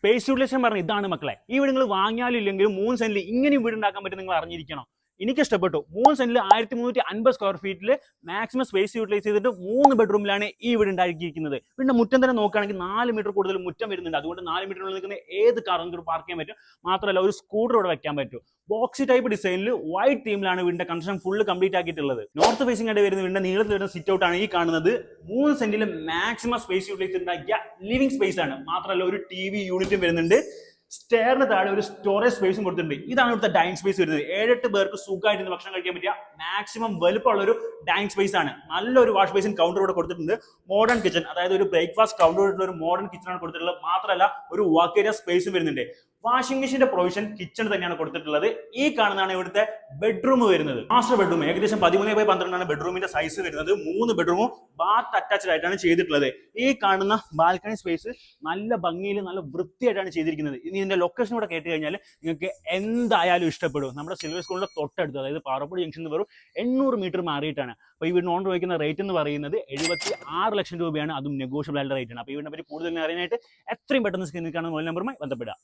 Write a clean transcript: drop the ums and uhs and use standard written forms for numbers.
Space utilisation പറഞ്ഞ ഇതാണ് മക്കളെ. ഈ വീട് നിങ്ങൾ വാങ്ങിയാലും ഇല്ലെങ്കിലും 3 സെന്റിൽ ഇങ്ങനെയും വീട് ഉണ്ടാക്കാൻ പറ്റും നിങ്ങൾ അറിഞ്ഞിരിക്കണം. എനിക്ക് ഇഷ്ടപ്പെട്ടു. 3 സെന്റിൽ 1350 സ്ക്വയർ ഫീറ്റിൽ മാക്സിമം സ്പേസ് യൂട്ടിലൈസ് ചെയ്തിട്ട് 3 ബെഡ്റൂമിലാണ് ഈ വീട് ഉണ്ടാക്കിയിരിക്കുന്നത്. പിന്നെ മുറ്റം തന്നെ നോക്കുകയാണെങ്കിൽ 4 മീറ്റർ കൂടുതൽ മുറ്റം വരുന്നുണ്ട്. അതുകൊണ്ട് 4 മീറ്ററിൽ നിൽക്കുന്ന ഏത് കാറും നിങ്ങൾക്ക് പാർക്ക് ചെയ്യാൻ പറ്റും. മാത്രമല്ല ഒരു സ്കൂട്ടർ ഇവിടെ വെക്കാൻ പറ്റും. ബോക്സി ടൈപ്പ് ഡിസൈനിൽ വൈറ്റ് തീമിലാണ് വീടിന്റെ കൺസ്ട്രക്ഷൻ ഫുള്ള് കംപ്ലീറ്റ് ആക്കിയിട്ടുള്ളത്. നോർത്ത് ഫേസിംഗ് ആയിട്ട് വരുന്ന വീടിന്റെ നീളത്തിൽ വരുന്ന സിറ്റ് ഔട്ട് ആണ് ഈ കാണുന്നത്. 3 സെന്റിൽ മാക്സിമം സ്പേസ് യൂട്ടിലൈസ് ഉണ്ടാക്കിയ ലിവിംഗ് സ്പേസ് ആണ്. മാത്രമല്ല ഒരു TV യൂണിറ്റും വരുന്നുണ്ട്. സ്റ്റെയറിന് താഴെ ഒരു സ്റ്റോറേജ് സ്പേസും കൊടുത്തിട്ടുണ്ട്. ഇതാണ് ഇവിടുത്തെ ഡൈനിങ് സ്പേസ് വരുന്നത്. 7-8 പേർക്ക് സുഖമായിട്ട് ഭക്ഷണം കഴിക്കാൻ പറ്റിയ മാക്സിമം വലുപ്പമുള്ള ഒരു ഡൈനിങ് സ്പേസ് ആണ്. നല്ലൊരു വാഷ് ബേസിൻ കൗണ്ടർ ഇവിടെ കൊടുത്തിട്ടുണ്ട്. മോഡേൺ കിച്ചൺ, അതായത് ഒരു ബ്രേക്ക്ഫാസ്റ്റ് കൗണ്ടർ ഒരു മോഡേൺ കിച്ചൺ ആണ് കൊടുത്തിട്ടുള്ളത്. മാത്രമല്ല ഒരു വർക്ക് ഏരിയ സ്പേസും വരുന്നുണ്ട്. വാഷിംഗ് മെഷീന്റെ പ്രൊവിഷൻ കിച്ചൺ തന്നെയാണ് കൊടുത്തിട്ടുള്ളത്. ഈ കാണുന്നതാണ് ഇവിടുത്തെ ബെഡ്റൂം വരുന്നത്. മാസ്റ്റർ ബെഡ്റൂം ഏകദേശം 13x12 ആണ് ബെഡ്റൂമിന്റെ സൈസ് വരുന്നത്. 3 ബെഡ്റൂമും ബാത്ത് അറ്റാച്ച്ഡ് ആയിട്ടാണ് ചെയ്തിട്ടുള്ളത്. ഈ കാണുന്ന ബാൽക്കണി സ്പേസ് നല്ല ഭംഗിയിൽ നല്ല വൃത്തിയായിട്ടാണ് ചെയ്തിരിക്കുന്നത്. ഇനി ഇതിന്റെ ലൊക്കേഷൻ കൂടെ കേട്ട് കഴിഞ്ഞാൽ നിങ്ങൾക്ക് എന്തായാലും ഇഷ്ടപ്പെടും. നമ്മുടെ സിൽവർ സ്കൂളിന്റെ തൊട്ടടുത്ത്, അതായത് പാറപ്പുഴ ജംഗ്ഷനിൽ വെറും 800 മീറ്റർ മാറിയിട്ടാണ്. അപ്പോൾ ഈ വീടിന് ഓണർ വയ്ക്കുന്ന റേറ്റ് എന്ന് പറയുന്നത് 76 ലക്ഷം രൂപയാണ്. അതും നെഗോഷ്യബിൾ ആയിട്ടുള്ള റേറ്റ് ആണ്. അപ്പോൾ ഈ വീടിനെ പറ്റി കൂടുതൽ അറിയാനായിട്ട് എത്രയും പെട്ടെന്ന് സ്ക്രീനിൽ കാണുന്ന മൊബൈൽ നമ്പറുമായി ബന്ധപ്പെടുക.